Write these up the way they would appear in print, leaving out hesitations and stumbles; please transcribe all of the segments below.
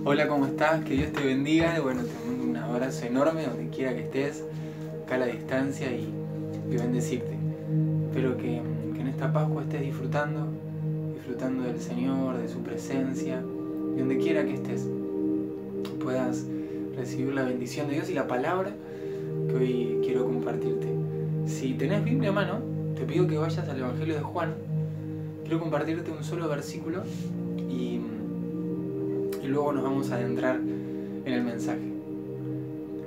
Hola, ¿cómo estás? Que Dios te bendiga. Bueno, te mando un abrazo enorme donde quiera que estés, acá a la distancia y bendecirte. Espero que en esta Pascua estés disfrutando del Señor, de su presencia, y donde quiera que estés puedas recibir la bendición de Dios y la palabra que hoy quiero compartirte. Si tenés Biblia a mano, te pido que vayas al Evangelio de Juan. Quiero compartirte un solo versículo y luego nos vamos a adentrar en el mensaje.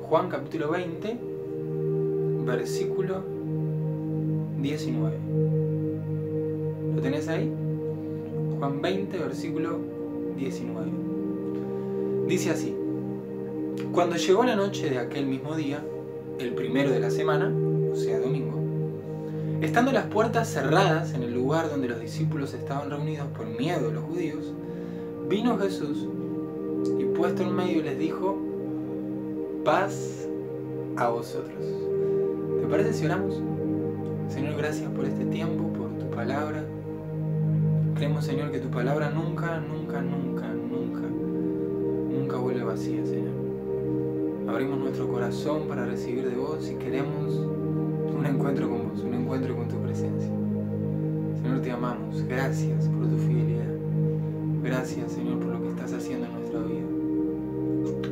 Juan capítulo 20, versículo 19. ¿Lo tenés ahí? Juan 20, versículo 19. Dice así: Cuando llegó la noche de aquel mismo día, el primero de la semana, o sea, domingo, estando las puertas cerradas en el lugar donde los discípulos estaban reunidos por miedo de los judíos, vino Jesús y puesto en medio les dijo: paz a vosotros. ¿Te parece si oramos? Señor, gracias por este tiempo, por tu palabra. Creemos, Señor, que tu palabra nunca vuelve vacía, Señor. Abrimos nuestro corazón para recibir de vos y queremos un encuentro con vos, un encuentro con tu presencia. Señor, te amamos. Gracias por tu fidelidad. Gracias, Señor, por lo que estás haciendo en nuestra vida.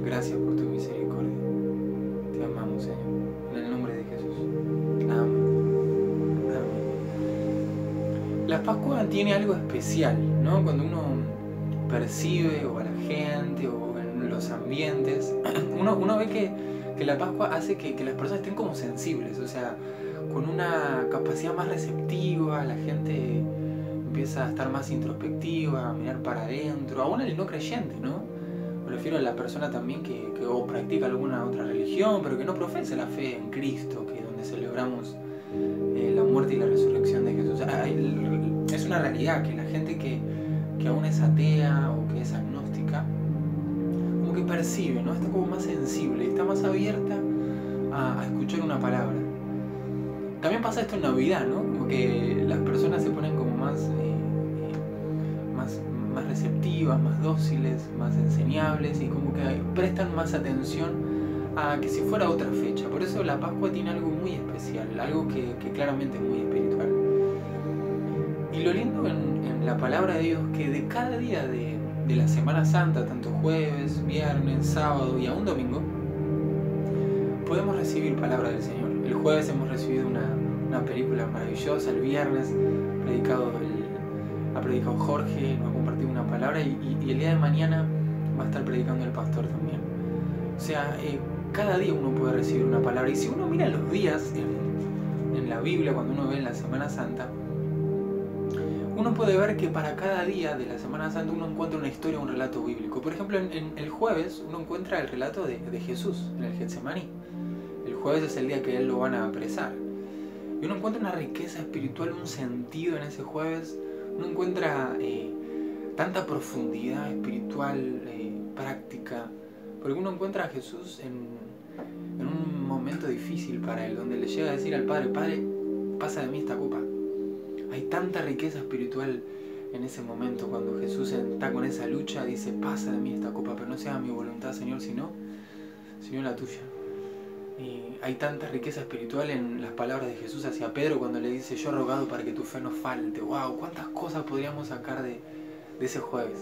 Gracias por tu misericordia. Te amamos, Señor. En el nombre de Jesús. Amén. Amén. La Pascua tiene algo especial, ¿no? Cuando uno percibe o a la gente o en los ambientes, uno ve que la Pascua hace que las personas estén como sensibles, o sea, con una capacidad más receptiva. La gente empieza a estar más introspectiva, a mirar para adentro, aún el no creyente, ¿no? Me refiero a la persona también que o practica alguna otra religión, pero que no profesa la fe en Cristo, que es donde celebramos la muerte y la resurrección de Jesús. Es una realidad que la gente que aún es atea o que es agnóstica, como que percibe, ¿no? Está como más sensible, está más abierta a escuchar una palabra. También pasa esto en Navidad, ¿no? Como que las personas se ponen como más receptivas, más dóciles, más enseñables y como que prestan más atención a que si fuera otra fecha. Por eso la Pascua tiene algo muy especial, algo que claramente es muy espiritual. Y lo lindo en la palabra de Dios, que de cada día de la Semana Santa, tanto jueves, viernes, sábado y aún domingo, podemos recibir palabra del Señor. El jueves hemos recibido una película maravillosa, el viernes ha predicado Jorge, nos ha compartido una palabra y el día de mañana va a estar predicando el pastor también. O sea, cada día uno puede recibir una palabra, y si uno mira los días en la Biblia, cuando uno ve en la Semana Santa, uno puede ver que para cada día de la Semana Santa uno encuentra una historia, un relato bíblico. Por ejemplo, en el jueves uno encuentra el relato de Jesús en el Getsemaní. El jueves es el día que él lo van a apresar. Y uno encuentra una riqueza espiritual, un sentido en ese jueves. Uno encuentra tanta profundidad espiritual, práctica, porque uno encuentra a Jesús en un momento difícil para él, donde le llega a decir al Padre: Padre, pasa de mí esta copa. Hay tanta riqueza espiritual en ese momento, cuando Jesús está con esa lucha, dice: pasa de mí esta copa, pero no sea mi voluntad, Señor, sino la tuya. Y hay tanta riqueza espiritual en las palabras de Jesús hacia Pedro cuando le dice: yo he rogado para que tu fe no falte. ¡Wow! ¿Cuántas cosas podríamos sacar de ese jueves?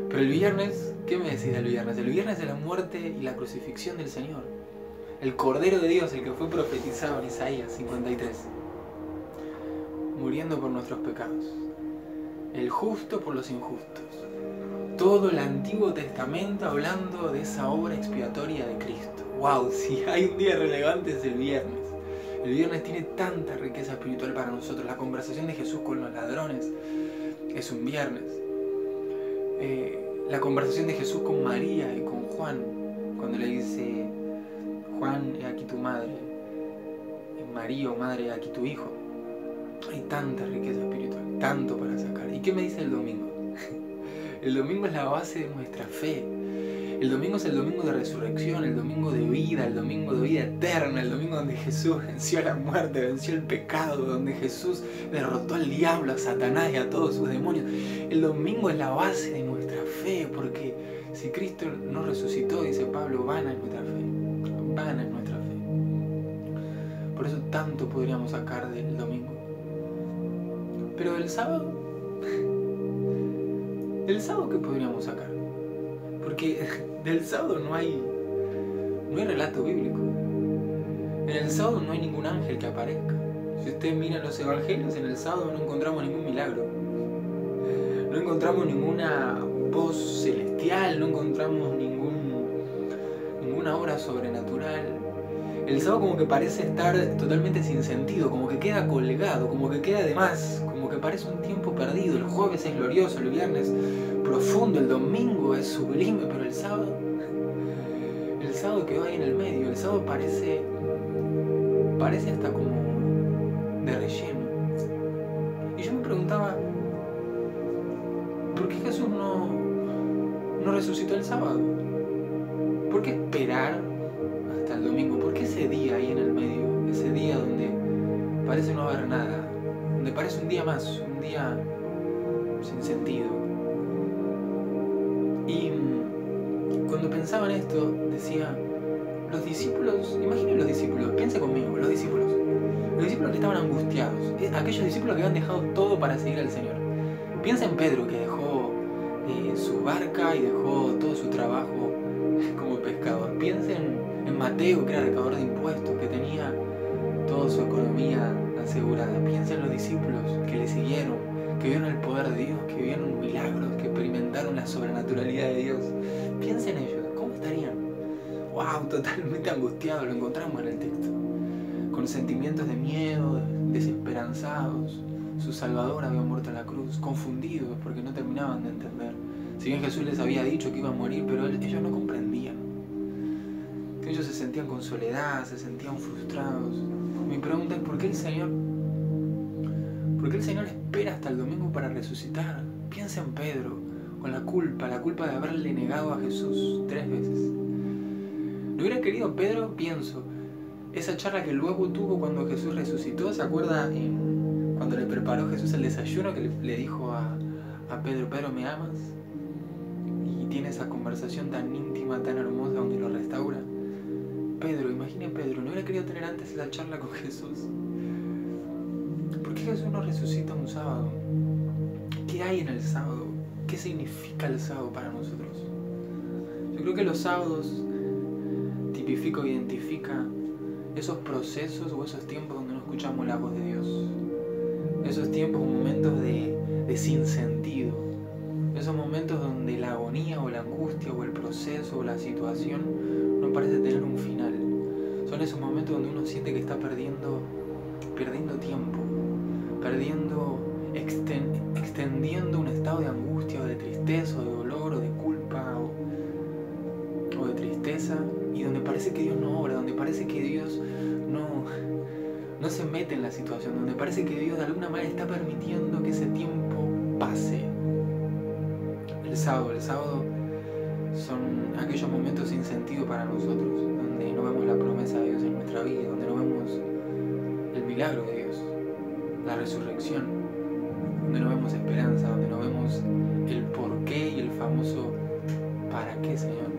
Pero el viernes, ¿qué me decís del viernes? El viernes es la muerte y la crucifixión del Señor. El Cordero de Dios, el que fue profetizado en Isaías 53. Muriendo por nuestros pecados. El justo por los injustos. Todo el Antiguo Testamento hablando de esa obra expiatoria de Cristo. ¡Wow! Si hay un día relevante es el viernes. El viernes tiene tanta riqueza espiritual para nosotros. La conversación de Jesús con los ladrones es un viernes. La conversación de Jesús con María y con Juan, cuando le dice: Juan, he aquí tu madre. María, madre, he aquí tu hijo. Hay tanta riqueza espiritual, tanto para sacar. ¿Y qué me dice el domingo? El domingo es la base de nuestra fe. El domingo es el domingo de resurrección, el domingo de vida, el domingo de vida eterna, el domingo donde Jesús venció la muerte, venció el pecado, donde Jesús derrotó al diablo, a Satanás y a todos sus demonios. El domingo es la base de nuestra fe, porque Si Cristo no resucitó, dice Pablo, vana es nuestra fe. Vana es nuestra fe. Por eso tanto podríamos sacar del domingo. Pero del sábado, ¿qué podríamos sacar? Porque del sábado no hay relato bíblico. En el sábado no hay ningún ángel que aparezca. Si usted mira los evangelios, en el sábado no encontramos ningún milagro. No encontramos ninguna voz celestial, no encontramos ninguna obra sobrenatural. El sábado como que parece estar totalmente sin sentido, como que queda colgado, como que queda de más, como que parece un tiempo perdido. El jueves es glorioso, el viernes profundo, el domingo es sublime, pero el sábado quedó ahí en el medio. El sábado parece hasta como de relleno. Y yo me preguntaba, ¿por qué Jesús no resucitó el sábado? ¿Por qué esperar hasta el domingo? ¿Por qué ese día ahí en el medio? Ese día donde parece no haber nada, donde parece un día más, un día sin sentido. Y cuando pensaba en esto, decía, los discípulos, imaginen los discípulos, piense conmigo, los discípulos que estaban angustiados, aquellos discípulos que habían dejado todo para seguir al Señor. Piensa en Pedro, que dejó su barca y dejó todo su trabajo como pescador. Piensen en Mateo, que era recaudador de impuestos, que tenía toda su economía asegurada. Piensen en los discípulos que le siguieron, que vieron el poder de Dios, que vieron milagros, que experimentaron la sobrenaturalidad de Dios. Piensen en ellos, ¿cómo estarían? ¡Wow! Totalmente angustiados, lo encontramos en el texto. Con sentimientos de miedo, desesperanzados. Su Salvador había muerto en la cruz, confundidos porque no terminaban de entender. Si bien Jesús les había dicho que iba a morir, pero ellos no comprendían. Ellos se sentían con soledad, se sentían frustrados. Mi pregunta es, ¿por qué el Señor espera hasta el domingo para resucitar? Piensa en Pedro, con la culpa de haberle negado a Jesús 3 veces. ¿No hubiera querido Pedro? Pienso, esa charla que luego tuvo cuando Jesús resucitó. ¿Se acuerda cuando le preparó Jesús el desayuno, que le dijo a Pedro, Pedro, ¿me amas? Y tiene esa conversación tan íntima, tan hermosa, donde lo restaura. Pedro, imagine Pedro, ¿no hubiera querido tener antes esa charla con Jesús? ¿Por qué Jesús no resucita un sábado? ¿Qué hay en el sábado? ¿Qué significa el sábado para nosotros? Yo creo que los sábados tipifica o identifica esos procesos o esos tiempos donde no escuchamos la voz de Dios. Esos tiempos, momentos de sinsentido. Esos momentos donde la agonía o la angustia o el proceso o la situación no parece tener un final. Son esos momentos donde uno siente que está perdiendo tiempo, extendiendo un estado de angustia o de tristeza o de dolor o de culpa o de tristeza, y donde parece que Dios no obra, donde parece que Dios no se mete en la situación, donde parece que Dios de alguna manera está permitiendo que ese tiempo pase. El sábado son aquellos momentos sin sentido para nosotros, donde no vemos la promesa de Dios en nuestra vida, donde no vemos el milagro de Dios, la resurrección, donde no vemos esperanza, donde no vemos el porqué y el famoso ¿para qué, Señor?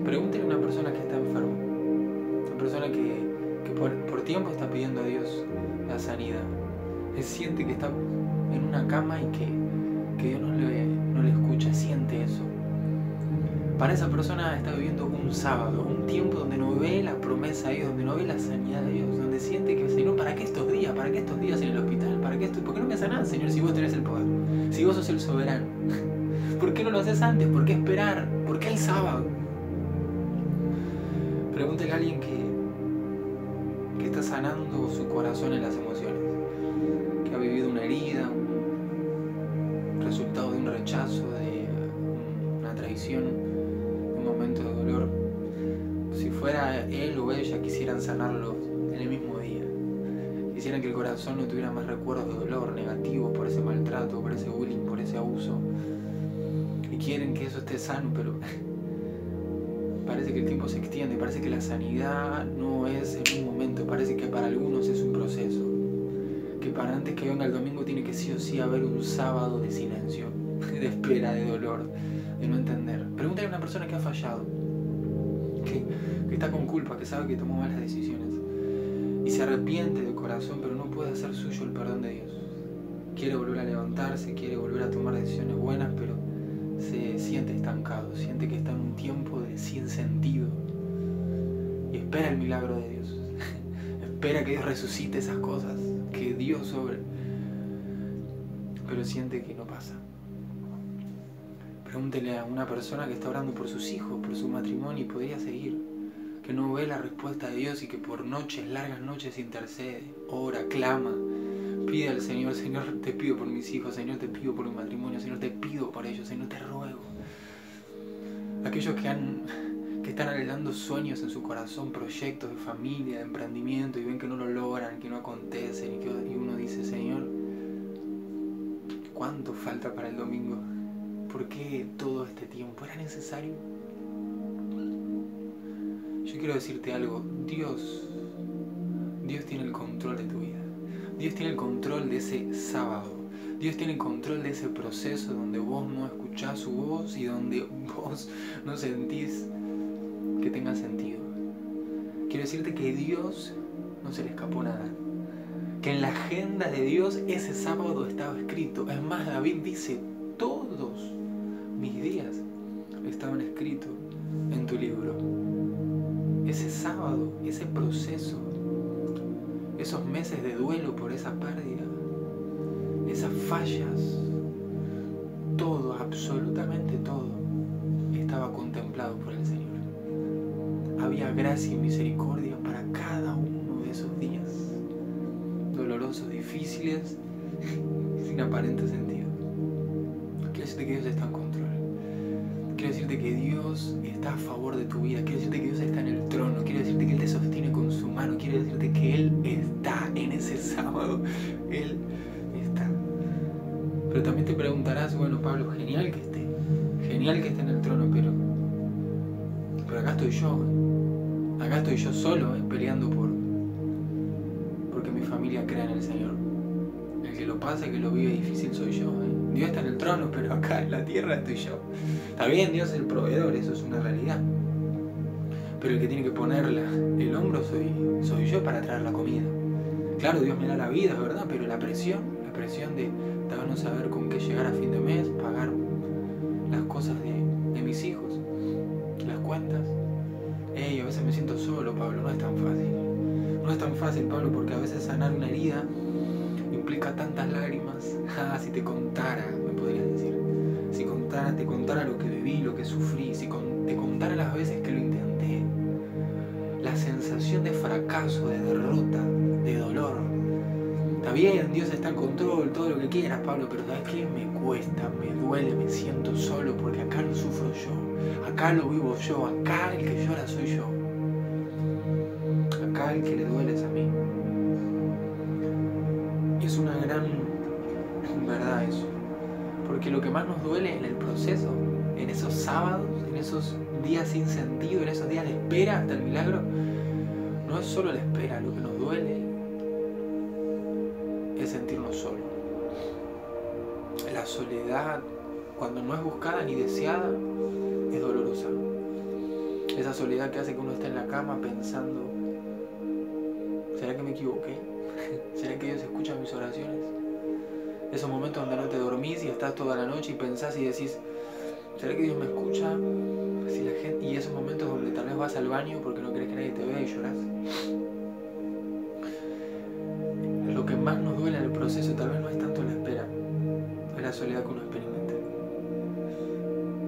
Pregúntele a una persona que está enferma, una persona que por tiempo está pidiendo a Dios la sanidad. Él siente que está en una cama y que Dios no le escucha, siente eso. Para esa persona está viviendo un sábado, un tiempo donde no ve la promesa de Dios, donde no ve la sanidad de Dios, donde siente que, Señor, ¿para qué estos días? ¿Para qué estos días en el hospital? ¿Por qué no me sanás, Señor, si vos tenés el poder? Si vos sos el soberano. ¿Por qué no lo haces antes? ¿Por qué esperar? ¿Por qué el sábado? Pregúntele a alguien que está sanando su corazón en las emociones, que ha vivido una herida, un resultado de un rechazo, de una traición, un momento de dolor. Si fuera él o ella, quisieran sanarlo en el mismo día. Quisieran que el corazón no tuviera más recuerdos de dolor negativos por ese maltrato, por ese bullying, por ese abuso. Y quieren que eso esté sano, pero parece que el tiempo se extiende, parece que la sanidad no es en un momento, parece que para algunos es un proceso, que para antes que venga el domingo tiene que sí o sí haber un sábado de silencio, de espera, de dolor, de no entender. Pregúntale a una persona que ha fallado, que está con culpa, que sabe que tomó malas decisiones y se arrepiente de corazón, pero no puede hacer suyo el perdón de Dios. Quiere volver a levantarse, quiere volver a tomar decisiones buenas, pero se siente estancado, siente que está en un tiempo de sin sentido y espera el milagro de Dios. Espera que Dios resucite esas cosas, que Dios obre, pero siente que no pasa. Pregúntele a una persona que está orando por sus hijos, por su matrimonio, y podría seguir, que no ve la respuesta de Dios y que por noches, largas noches, intercede, ora, clama, pide al Señor: Señor, te pido por mis hijos, Señor, te pido por mi matrimonio, Señor, te pido por ellos, Señor, te ruego. Aquellos que están anhelando sueños en su corazón, proyectos de familia, de emprendimiento, y ven que no lo logran, que no acontecen, y uno dice: Señor, ¿cuánto falta para el domingo? ¿Por qué todo este tiempo? ¿Era necesario? Yo quiero decirte algo: Dios tiene el control de tu vida. Dios tiene el control de ese sábado. Dios tiene el control de ese proceso donde vos no escuchás su voz y donde vos no sentís que tenga sentido. Quiero decirte que Dios no se le escapó nada. Que en la agenda de Dios ese sábado estaba escrito. Es más, David dice: todos mis días estaban escritos en tu libro. Ese sábado, ese proceso, esos meses de duelo por esa pérdida, esas fallas, todo, absolutamente todo, estaba contemplado por el Señor. Había gracia y misericordia para cada uno de esos días, dolorosos, difíciles, sin aparente sentido. Quiero decirte que Dios está en control. Quiero decirte que Dios está a favor de tu vida. Quiero decirte que Dios está en el trono. Quiero decirte que Él te sostiene con su mano. Quiero decirte que Él está en ese sábado. Él está. Pero también te preguntarás: bueno, Pablo, genial que esté. Genial que esté en el trono, pero acá estoy yo. Acá estoy yo solo, peleando porque mi familia crea en el Señor. El que lo pasa, el que lo vive difícil soy yo. Dios está en el trono, pero acá en la tierra estoy yo. Está bien, Dios es el proveedor, eso es una realidad. Pero el que tiene que ponerla el hombro soy yo para traer la comida. Claro, Dios me da la vida, ¿verdad? Pero la presión de no saber con qué llegar a fin de mes, pagar las cosas de mis hijos, las cuentas. A veces me siento solo, Pablo, no es tan fácil. No es tan fácil, Pablo, porque a veces sanar una herida implica tantas lágrimas. Si te contara, me podrías decir. Si te contara lo que viví, lo que sufrí, si te contara las veces que lo intenté, la sensación de fracaso, de derrota, de dolor. Está bien, Dios está en control, todo lo que quieras, Pablo, pero ¿sabes qué? Me cuesta, me duele, me siento solo, porque acá lo sufro yo, acá lo vivo yo, acá el que llora soy yo, acá el que le duele es a mí. Y es una gran verdad eso, porque lo que más nos duele en el proceso, en esos sábados, en esos días sin sentido, en esos días de espera hasta el milagro, no es solo la espera, lo que nos duele es sentirnos solos. La soledad, cuando no es buscada ni deseada, es dolorosa. Esa soledad que hace que uno esté en la cama pensando: ¿será que me equivoqué? ¿Será que Dios escucha mis oraciones? Esos momentos donde no te dormís y estás toda la noche y pensás y decís: ¿será que Dios me escucha? Y esos momentos donde tal vez vas al baño porque no querés que nadie te vea y llorás. Lo que más nos duele en el proceso tal vez no es tanto la espera, es la soledad que uno experimenta.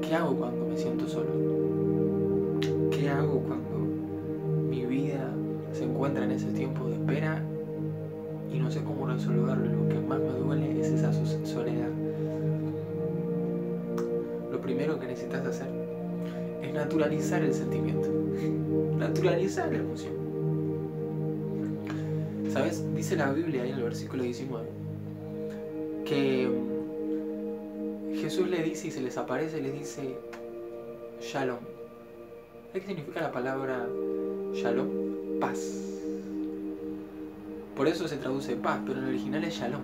¿Qué hago cuando me siento solo? ¿Qué hago cuando mi vida se encuentra en ese tiempo de espera y no sé cómo resolverlo? Lo que más me duele es esa soledad. Lo primero que necesitas hacer es naturalizar el sentimiento, naturalizar la emoción. ¿Sabes? Dice la Biblia ahí en el versículo 19 que Jesús le dice y se les aparece, le dice Shalom. ¿Qué significa la palabra Shalom? Paz. Por eso se traduce paz, pero en el original es Shalom.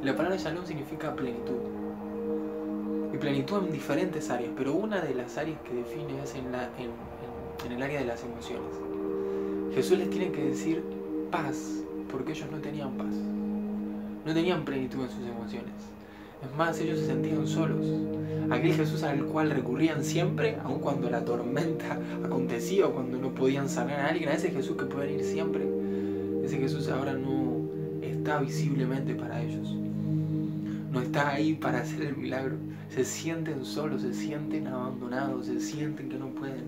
La palabra Shalom significa plenitud. plenitud en diferentes áreas, pero una de las áreas que define es en el área de las emociones. Jesús les tiene que decir paz, porque ellos no tenían paz. No tenían plenitud en sus emociones. Es más, ellos se sentían solos. Aquel Jesús al cual recurrían siempre, aun cuando la tormenta acontecía o cuando no podían sanar a alguien, a ese Jesús que pueden ir siempre, ese Jesús ahora no está visiblemente para ellos. No está ahí para hacer el milagro. Se sienten solos, se sienten abandonados, se sienten que no pueden.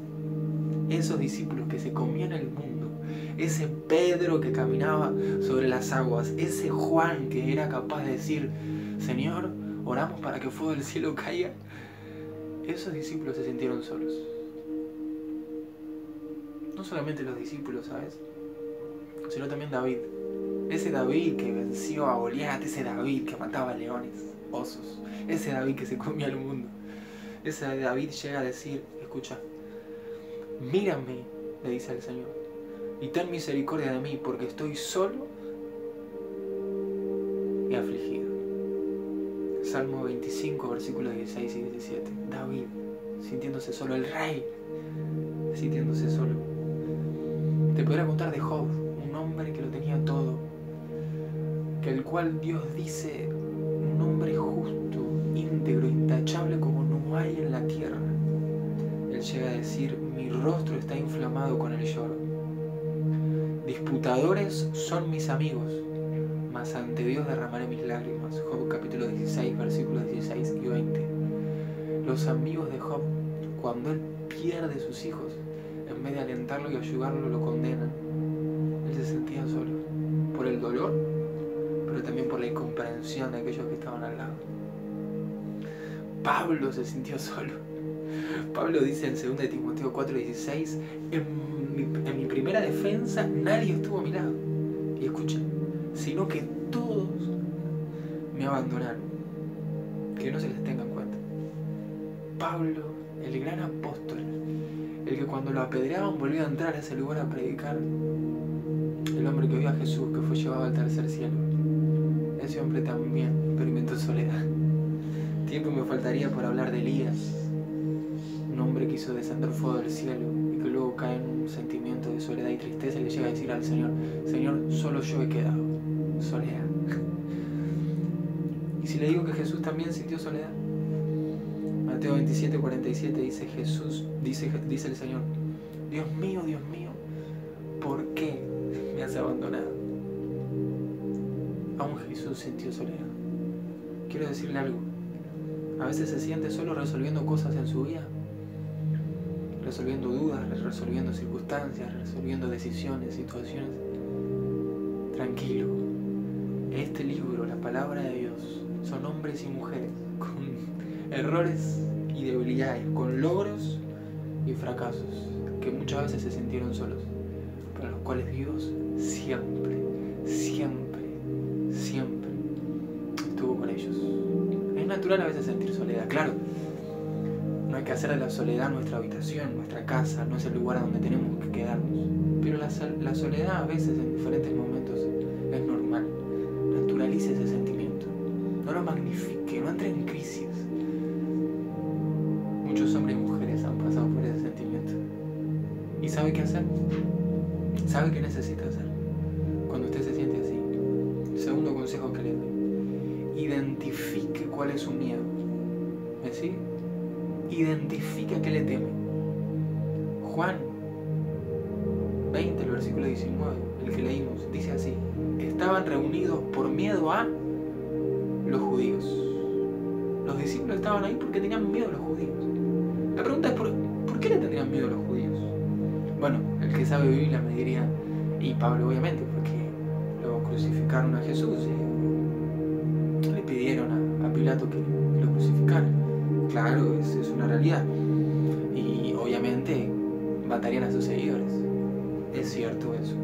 Esos discípulos que se comían el mundo, ese Pedro que caminaba sobre las aguas, ese Juan que era capaz de decir, Señor, oramos para que fuego del cielo caiga, esos discípulos se sintieron solos. No solamente los discípulos, ¿sabes? Sino también David. Ese David que venció a Goliat, ese David que mataba leones, osos, ese David que se comía el mundo. Ese David llega a decir, escucha, mírame, le dice al Señor, y ten misericordia de mí, porque estoy solo y afligido. Salmo 25, versículos 16 y 17. David, sintiéndose solo, el rey, sintiéndose solo. Te podría contar de Job, un hombre que lo tenía todo, que el cual Dios dice, un hombre justo, íntegro, intachable como no hay en la tierra. Él llega a decir, mi rostro está inflamado con el lloro. Disputadores son mis amigos, mas ante Dios derramaré mis lágrimas. Job capítulo 16, versículos 16 y 20. Los amigos de Job, cuando él pierde sus hijos, en vez de alentarlo y ayudarlo, lo condenan. Él se sentía solo, por el dolor, pero también por la incomprensión de aquellos que estaban al lado. Pablo se sintió solo. Pablo dice en 2 Timoteo 4:16, en mi primera defensa nadie estuvo a mi lado. Y escuchen, sino que todos me abandonaron. Que no se les tenga en cuenta. Pablo, el gran apóstol, el que cuando lo apedreaban volvió a entrar a ese lugar a predicar, el hombre que vio a Jesús, que fue llevado al tercer cielo, ese hombre también experimentó soledad. Tiempo me faltaría por hablar de Elías, un hombre que hizo descender fuego del cielo y que luego cae en un sentimiento de soledad y tristeza y le llega a decir al Señor, Señor, solo yo he quedado, soledad. Y si le digo que Jesús también sintió soledad, Mateo 27:47 dice Jesús, dice el Señor, Dios mío, ¿por qué me has abandonado? Aún Jesús sintió soledad. Quiero decirle algo, a veces se siente solo resolviendo cosas en su vida, resolviendo dudas, resolviendo circunstancias, resolviendo decisiones, situaciones. Tranquilo, este libro, la palabra de Dios, son hombres y mujeres con errores y debilidades, con logros y fracasos, que muchas veces se sintieron solos, pero los cuales Dios siempre estuvo con ellos. Es natural a veces sentir soledad, claro. No hay que hacer de la soledad nuestra habitación, nuestra casa, no es el lugar a donde tenemos que quedarnos. Pero la soledad a veces en diferentes momentos es normal. Naturalice ese sentimiento. No lo magnifique, no entre en crisis. Muchos hombres y mujeres han pasado por ese sentimiento. ¿Y sabe qué hacer? ¿Sabe qué necesita hacer cuando usted se siente así? Segundo consejo que le doy. Identifique cuál es su miedo. ¿Me sigue? Identifique a qué le teme. Juan 20, el versículo 19, el que leímos, dice así: estaban reunidos por miedo a los judíos. Los discípulos estaban ahí porque tenían miedo a los judíos. La pregunta es ¿por qué le tendrían miedo a los judíos? Bueno, el que sabe Biblia me diría, y Pablo obviamente, porque lo crucificaron a Jesús y le pidieron a Pilato que lo crucificara. Claro, es una realidad. Y obviamente matarían a sus seguidores. Es cierto eso.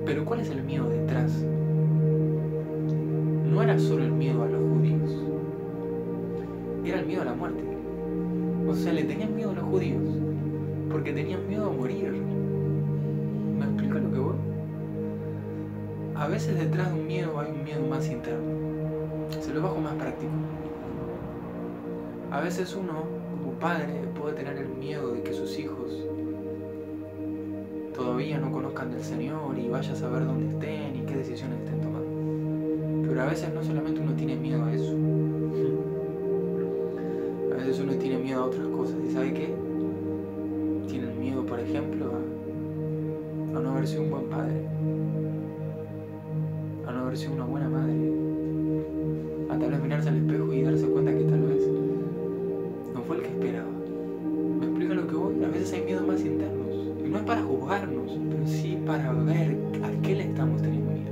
Pero ¿cuál es el miedo detrás? No era solo el miedo a los judíos. Era el miedo a la muerte. O sea, le tenían miedo a los judíos porque tenían miedo a morir. ¿Me explica lo que voy? A veces detrás de un miedo hay un miedo más interno. Se lo bajo más práctico. A veces uno, como padre, puede tener el miedo de que sus hijos todavía no conozcan del Señor y vaya a saber dónde estén y qué decisiones estén tomando. Pero a veces no solamente uno tiene miedo a eso. A veces uno tiene miedo a otras cosas. ¿Y sabe qué? Tienen miedo, por ejemplo, a no haber sido un buen padre, a no haber sido una buena madre, a tal vez mirarse al espejo y darse cuenta que tal vez no fue el que esperaba. ¿Me explica lo que voy? A veces hay miedos más internos. Y no es para juzgarnos, pero sí para ver a qué le estamos teniendo miedo.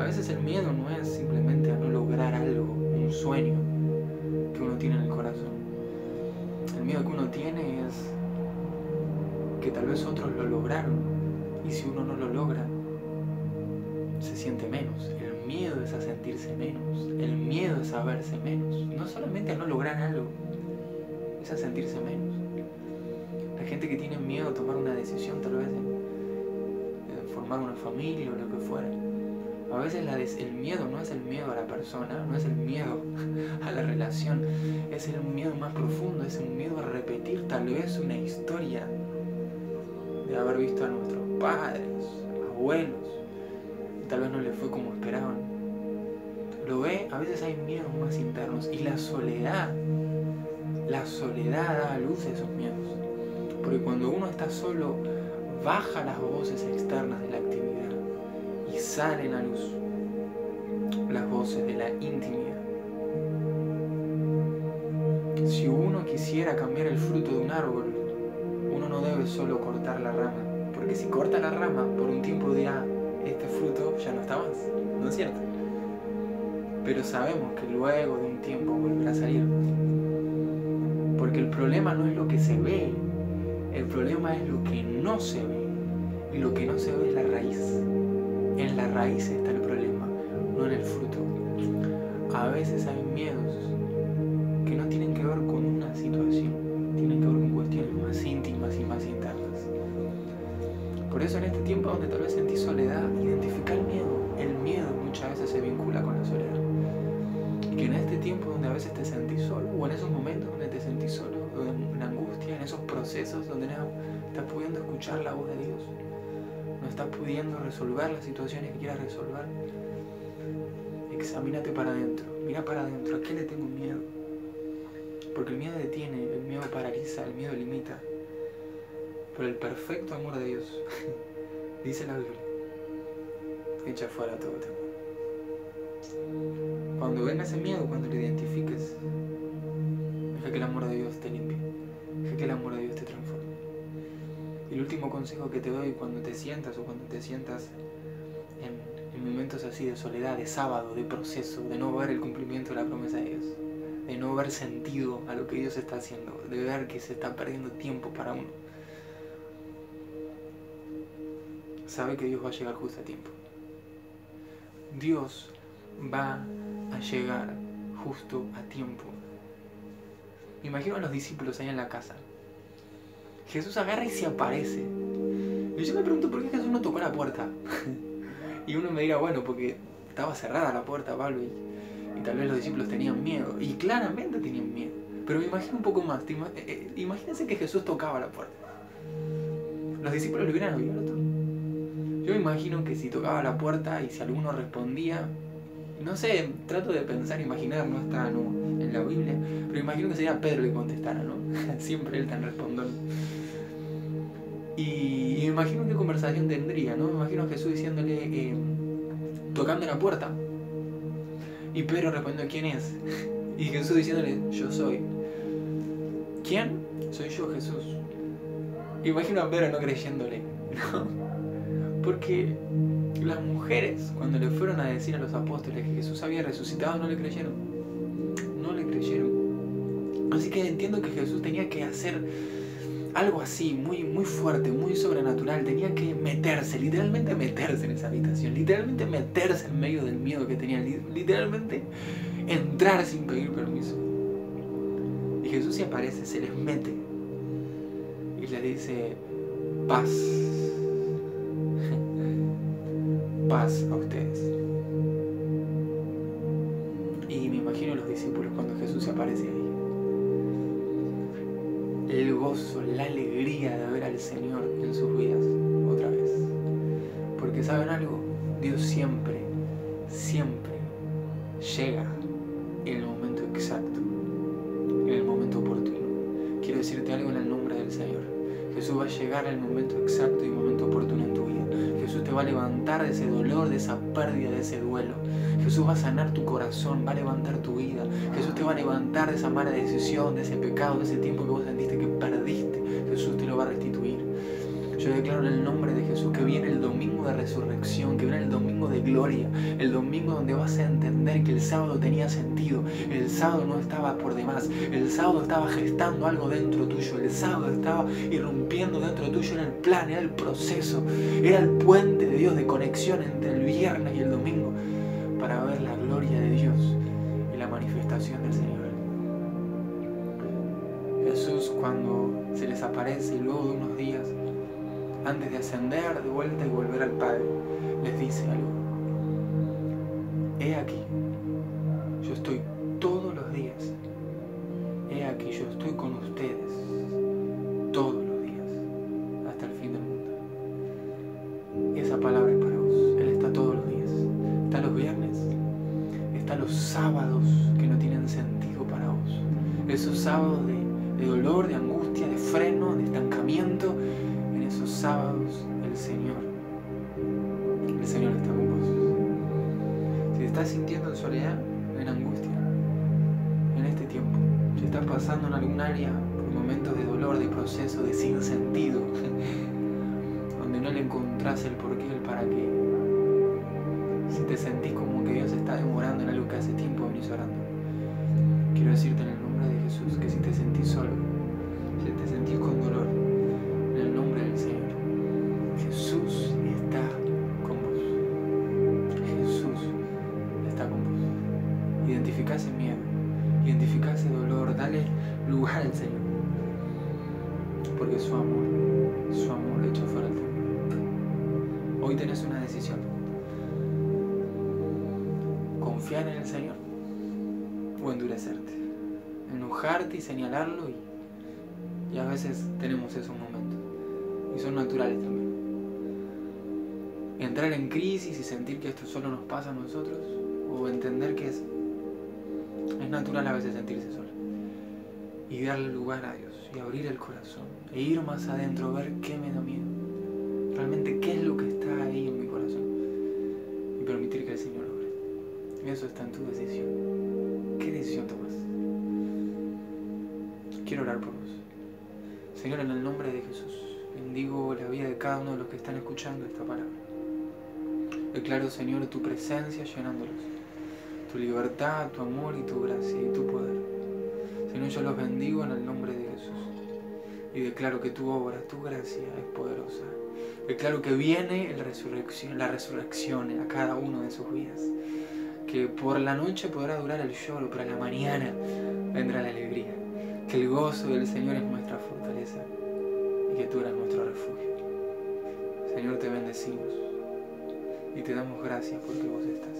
A veces el miedo no es simplemente a no lograr algo, un sueño que uno tiene en el corazón. El miedo que uno tiene es que tal vez otros lo lograron y si uno no lo logra, se siente menos. El miedo es a sentirse menos. El miedo es a verse menos. No solamente a no lograr algo, es a sentirse menos. La gente que tiene miedo a tomar una decisión, tal vez en formar una familia o lo que fuera. A veces el miedo no es el miedo a la persona, no es el miedo a la relación, es el miedo más profundo, es el miedo a repetir tal vez una historia de haber visto a nuestros padres, abuelos, y tal vez no les fue como esperaban. Lo ve, a veces hay miedos más internos y la soledad da a luz esos miedos. Porque cuando uno está solo, baja las voces externas de la actividad y salen a luz las voces de la intimidad. Si uno quisiera cambiar el fruto de un árbol, uno no debe solo cortar la rama, porque si corta la rama, por un tiempo dirá, este fruto ya no está más, ¿no es cierto? Pero sabemos que luego de un tiempo volverá a salir. Porque el problema no es lo que se ve, el problema es lo que no se ve. Y lo que no se ve es la raíz. En la raíz está el problema, no en el fruto. A veces hay miedos que no tienen que ver con una situación, tienen que ver con cuestiones más íntimas y más internas. Por eso en este tiempo donde tal vez sentís soledad, identifica el miedo. El miedo muchas veces se vincula con la soledad. Y que en este tiempo donde a veces te sentís solo, o en esos momentos donde te sentís solo, en angustia, en esos procesos donde no estás pudiendo escuchar la voz de Dios, no estás pudiendo resolver las situaciones que quieras resolver, examínate para adentro, mira para adentro, ¿a qué le tengo miedo? Porque el miedo detiene, el miedo paraliza, el miedo limita. Pero el perfecto amor de Dios, dice la Biblia, echa fuera todo temor. Cuando venga ese miedo, cuando lo identifiques, deja que el amor de Dios te limpie, deja que el amor de Dios te transforme. Y el último consejo que te doy cuando te sientas en momentos así de soledad, de sábado, de proceso, de no ver el cumplimiento de la promesa de Dios, de no ver sentido a lo que Dios está haciendo, de ver que se está perdiendo tiempo para uno, sabe que Dios va a llegar justo a tiempo. Dios va a llegar justo a tiempo. Me imagino a los discípulos ahí en la casa. Jesús agarra y se aparece. Y yo me pregunto por qué Jesús no tocó la puerta. Y uno me dirá, bueno, porque estaba cerrada la puerta, Pablo, y tal vez los discípulos tenían miedo. Y claramente tenían miedo. Pero me imagino un poco más. Imagínense que Jesús tocaba la puerta. ¿Los discípulos lo hubieran abierto? Yo me imagino que si tocaba la puerta y si alguno respondía, no sé, trato de pensar, imaginar, no está en la Biblia, pero imagino que sería Pedro el que contestara, ¿no? Siempre él tan respondón. Y me imagino qué conversación tendría, ¿no? Me imagino a Jesús diciéndole, tocando la puerta. Y Pedro respondiendo, ¿quién es? Y Jesús diciéndole, yo soy. ¿Quién? Soy yo, Jesús. Imagino a Pedro no creyéndole, ¿no? Porque las mujeres, cuando le fueron a decir a los apóstoles que Jesús había resucitado, no le creyeron. No le creyeron. Así que entiendo que Jesús tenía que hacer algo así, muy, muy fuerte, muy sobrenatural. Tenía que meterse, literalmente meterse en esa habitación, literalmente meterse en medio del miedo que tenían, literalmente entrar sin pedir permiso. Y Jesús se aparece, se les mete y les dice, paz. Paz a ustedes. Y me imagino a los discípulos cuando Jesús se aparece ahí. el gozo, la alegría de ver al Señor en sus vidas otra vez. Porque ¿saben algo? Dios siempre, siempre llega en el momento exacto, en el momento oportuno. Quiero decirte algo en el nombre del Señor. Jesús va a llegar en el momento exacto y el momento oportuno en tu vida. Jesús te va a levantar de ese dolor, de esa pérdida, de ese duelo. Jesús va a sanar tu corazón, va a levantar tu vida. Jesús te va a levantar de esa mala decisión, de ese pecado, de ese tiempo que vos sentiste que perdiste. Jesús te lo va a restituir. Yo declaro en el nombre de Jesús que viene el domingo de resurrección, que viene el domingo de gloria, el domingo donde vas a entender que el sábado tenía sentido, el sábado no estaba por demás, el sábado estaba gestando algo dentro tuyo, el sábado estaba irrumpiendo dentro tuyo, era el plan, era el proceso, era el puente de Dios de conexión entre el viernes y el domingo para ver la gloria de Dios y la manifestación del Señor. Jesús, cuando se les aparece y luego de unos días, antes de ascender de vuelta y volver al Padre, les dice algo. He aquí, yo estoy todos los días. He aquí, yo estoy con ustedes todos los días, hasta el fin del mundo. Esa palabra es para vos. Él está todos los días. Está los viernes, está los sábados que no tienen sentido para vos. Esos sábados de dolor, de angustia, de freno, de estancamiento. En esos sábados el Señor está con vos. Si te estás sintiendo en soledad, en angustia, en este tiempo, si estás pasando en algún área por momentos de dolor, de proceso, de sinsentido, donde no le encontrás el porqué, el para qué, si te sentís como que Dios está demorando en algo que hace tiempo venís orando, quiero decirte en el nombre de Jesús que si te sentís solo, si te sentís con dolor, en el nombre del Señor, Jesús está con vos. Jesús está con vos. Identificá ese miedo, identificá ese dolor, dale lugar al Señor, porque su amor lo echó fuera al temor. Hoy tenés una decisión: confiar en el Señor o endurecerte, enojarte y señalarlo, y a veces tenemos esos momentos y son naturales también. Entrar en crisis y sentir que esto solo nos pasa a nosotros, o entender que es natural a veces sentirse solo, y darle lugar a Dios y abrir el corazón e ir más adentro, ver qué me da miedo, realmente qué es lo que está ahí en mi corazón, y permitir que el Señor obre. Eso está en tu decisión. ¿Qué decisión tomas? Quiero orar por vos. Señor, en el nombre de Jesús, bendigo la vida de cada uno de los que están escuchando esta palabra. Declaro, Señor, tu presencia llenándolos, tu libertad, tu amor y tu gracia y tu poder. Señor, yo los bendigo en el nombre de Jesús y declaro que tu obra, tu gracia es poderosa. Declaro que viene la resurrección a cada uno de sus vidas, que por la noche podrá durar el lloro, pero a la mañana vendrá la alegría, que el gozo del Señor es nuestra fortaleza y que tú eres nuestro refugio. Señor, te bendecimos y te damos gracias porque vos estás.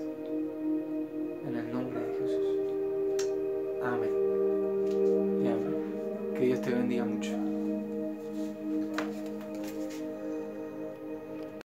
En el nombre de Jesús. Amén. Y amén. Que Dios te bendiga mucho.